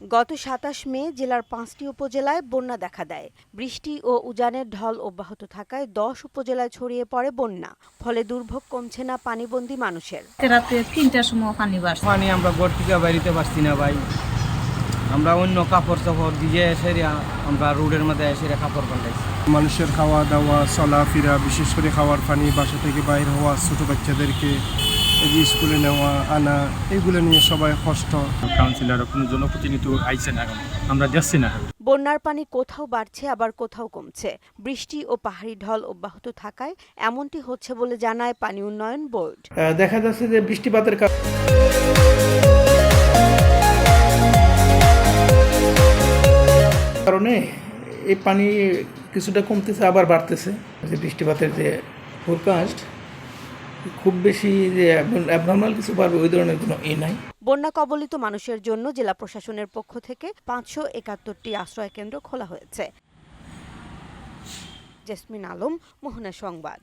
গত ২৭ মে জেলার ৫টি উপজেলায় বন্যা দেখা দেয়। বৃষ্টি ও উজানের ঢল অব্যাহত থাকায় ১০ উপজেলায় ছড়িয়ে পড়ে বন্যা। ফলে দুর্ভোগ কমছে না পানিবন্দী মানুষের। রাতে ৩টার সময় পানি বাড়ছে। পানি আমরা ঘর থেকে বেরিতে পারছি না ভাই। আমরা অন্য কাপড় চাপড় দিয়ে এসে আমরা রোডের মধ্যে এসে কাপড় পাল্টাইছি। মানুষের খাওয়া দাওয়া চলাফেরা, বিশেষ করে খাওয়ার পানি, বাসা থেকে বাইর হওয়া, ছোট বাচ্চাদেরকে স্কুলে নেওয়া আনা, এগুলো নিয়ে সবাই কষ্ট। কাউন্সিলর কোনো জনপ্রতিনিধি আইছে না, আমরা যাচ্ছি না। বন্যার পানি কোথাও বাড়ছে আবার কোথাও কমছে। বৃষ্টি ও পাহাড়ি ঢল অব্যাহত থাকায় এমনটি হচ্ছে বলে জানায় পানি উন্নয়ন বোর্ড। দেখা যাচ্ছে যে বৃষ্টিপাতের কারণে এই পানি কিছুটা কমতেছে আবার বাড়তেছে। যে বৃষ্টিপাতের যে ফোরকাস্ট খুব বেশি যে অ্যাবনর্মাল কিছু বাড়বে ওই ধরনের কোনো নাই। বন্যা কবলিত মানুষের জন্য জেলা প্রশাসনের পক্ষ থেকে ৫৭১টি আশ্রয় কেন্দ্র খোলা হয়েছে। জেসমিন আলম, মোহনা সংবাদ।